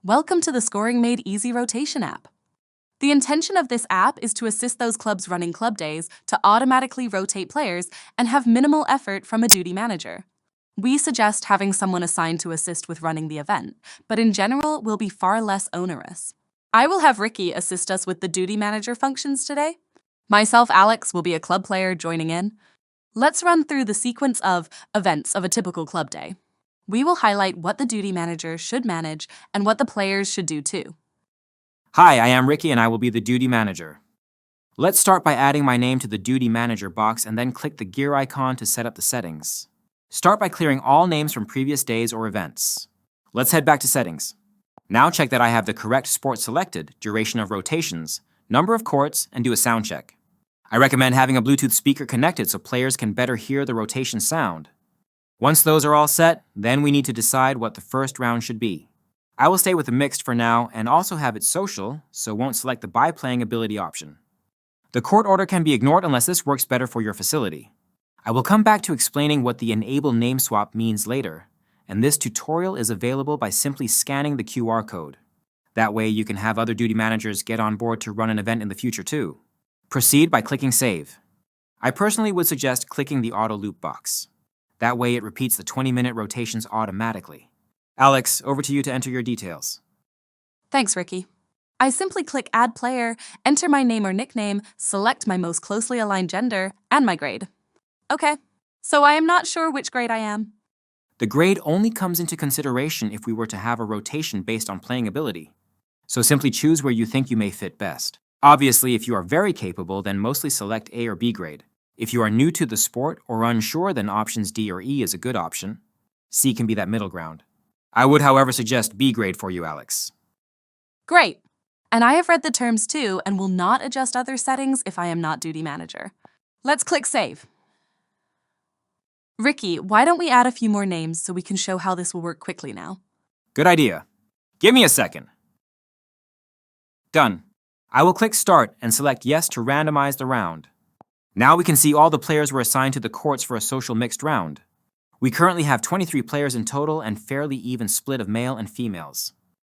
Welcome to the Scoring Made Easy Rotation app. The intention of this app is to assist those clubs running club days to automatically rotate players and have minimal effort from a duty manager. We suggest having someone assigned to assist with running the event, but in general will be far less onerous. I will have Ricky assist us with the duty manager functions today. Myself, Alex, will be a club player joining in. Let's run through the sequence of events of a typical club day. We will highlight what the duty manager should manage and what the players should do too. Hi, I am Ricky and I will be the duty manager. Let's start by adding my name to the duty manager box and then click the gear icon to set up the settings. Start by clearing all names from previous days or events. Let's head back to settings. Now check that I have the correct sport selected, duration of rotations, number of courts, and do a sound check. I recommend having a Bluetooth speaker connected so players can better hear the rotation sound. Once those are all set, then we need to decide what the first round should be. I will stay with the mixed for now and also have it social, so won't select the by playing ability option. The court order can be ignored unless this works better for your facility. I will come back to explaining what the enable name swap means later, and this tutorial is available by simply scanning the QR code. That way you can have other duty managers get on board to run an event in the future too. Proceed by clicking save. I personally would suggest clicking the auto loop box. That way it repeats the 20-minute rotations automatically. Alex, over to you to enter your details. Thanks, Ricky. I simply click Add Player, enter my name or nickname, select my most closely aligned gender, and my grade. Okay, so I am not sure which grade I am. The grade only comes into consideration if we were to have a rotation based on playing ability. So simply choose where you think you may fit best. Obviously, if you are very capable, then mostly select A or B grade. If you are new to the sport or unsure, then options D or E is a good option. C can be that middle ground. I would, however, suggest B grade for you, Alex. Great. And I have read the terms too and will not adjust other settings if I am not duty manager. Let's click Save. Ricky, why don't we add a few more names so we can show how this will work quickly now? Good idea. Give me a second. Done. I will click Start and select Yes to randomize the round. Now we can see all the players were assigned to the courts for a social mixed round. We currently have 23 players in total and fairly even split of male and females.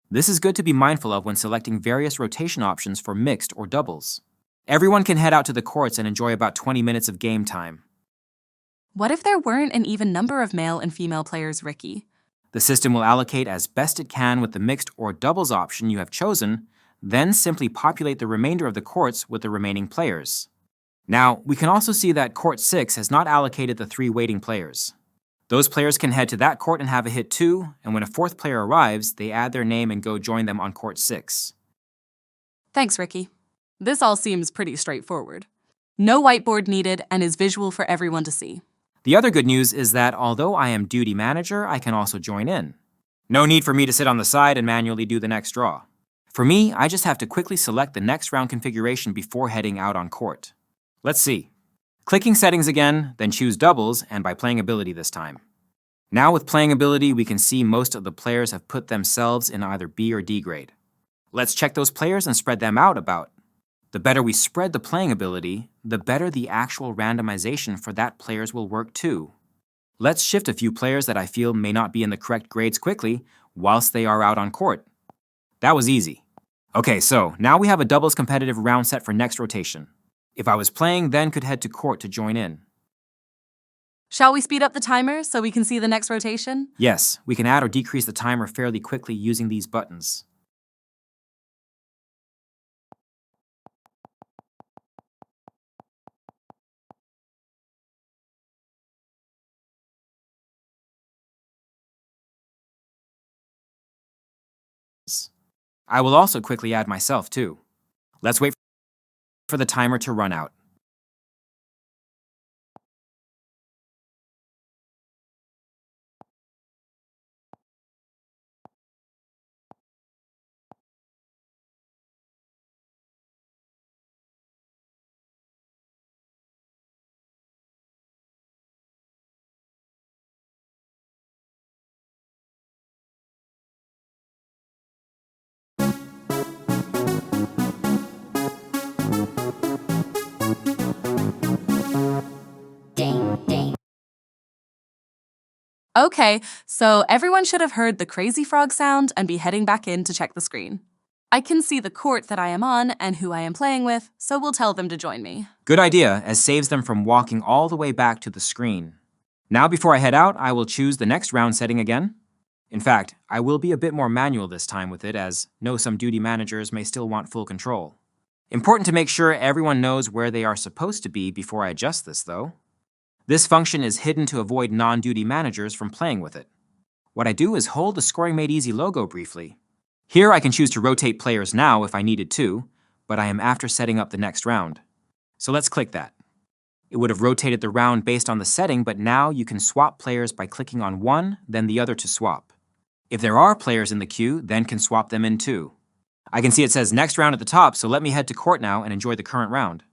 This is good to be mindful of when selecting various rotation options for mixed or doubles. Everyone can head out to the courts and enjoy about 20 minutes of game time. What if there weren't an even number of male and female players, Ricky? The system will allocate as best it can with the mixed or doubles option you have chosen, then simply populate the remainder of the courts with the remaining players. Now, we can also see that Court 6 has not allocated the 3 waiting players. Those players can head to that court and have a hit too, and when a 4th player arrives, they add their name and go join them on Court 6. Thanks, Ricky. This all seems pretty straightforward. No whiteboard needed and is visual for everyone to see. The other good news is that although I am duty manager, I can also join in. No need for me to sit on the side and manually do the next draw. For me, I just have to quickly select the next round configuration before heading out on court. Let's see. Clicking Settings again, then choose Doubles, and by playing ability this time. Now with playing ability, we can see most of the players have put themselves in either B or D grade. Let's check those players and spread them out about. The better we spread the playing ability, the better the actual randomization for that players will work too. Let's shift a few players that I feel may not be in the correct grades quickly whilst they are out on court. That was easy. Okay, so now we have a doubles competitive round set for next rotation. If I was playing, then could head to court to join in. Shall we speed up the timer so we can see the next rotation? Yes, we can add or decrease the timer fairly quickly using these buttons. I will also quickly add myself too. Let's wait for the timer to run out. Okay, so everyone should have heard the crazy frog sound and be heading back in to check the screen. I can see the court that I am on and who I am playing with, so we'll tell them to join me. Good idea, as saves them from walking all the way back to the screen. Now before I head out, I will choose the next round setting again. In fact, I will be a bit more manual this time with it, as know some duty managers may still want full control. Important to make sure everyone knows where they are supposed to be before I adjust this, though. This function is hidden to avoid non-duty managers from playing with it. What I do is hold the Scoring Made Easy logo briefly. Here I can choose to rotate players now if I needed to, but I am after setting up the next round. So let's click that. It would have rotated the round based on the setting, but now you can swap players by clicking on one, then the other to swap. If there are players in the queue, then can swap them in too. I can see it says next round at the top, so let me head to court now and enjoy the current round.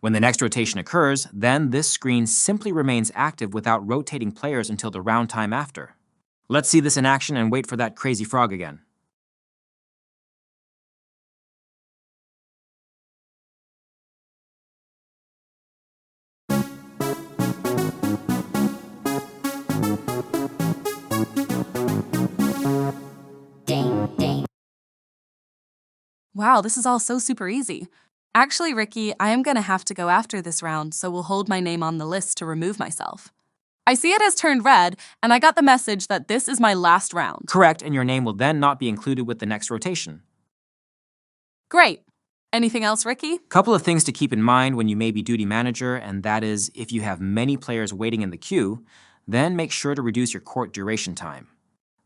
When the next rotation occurs, then this screen simply remains active without rotating players until the round time after. Let's see this in action and wait for that crazy frog again. Wow, this is all so super easy. Actually, Ricky, I am gonna have to go after this round, so we'll hold my name on the list to remove myself. I see it has turned red, and I got the message that this is my last round. Correct, and your name will then not be included with the next rotation. Great. Anything else, Ricky? Couple of things to keep in mind when you may be duty manager, and that is if you have many players waiting in the queue, then make sure to reduce your court duration time.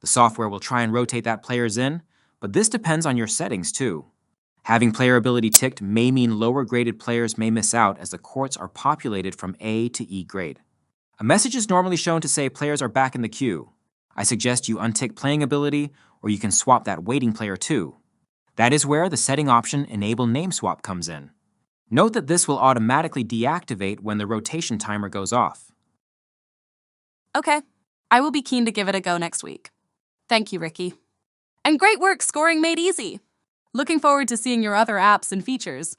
The software will try and rotate that players in, but this depends on your settings too. Having player ability ticked may mean lower graded players may miss out as the courts are populated from A to E grade. A message is normally shown to say players are back in the queue. I suggest you untick playing ability, or you can swap that waiting player too. That is where the setting option Enable Name Swap comes in. Note that this will automatically deactivate when the rotation timer goes off. Okay, I will be keen to give it a go next week. Thank you, Ricky. And great work Scoring Made Easy! Looking forward to seeing your other apps and features.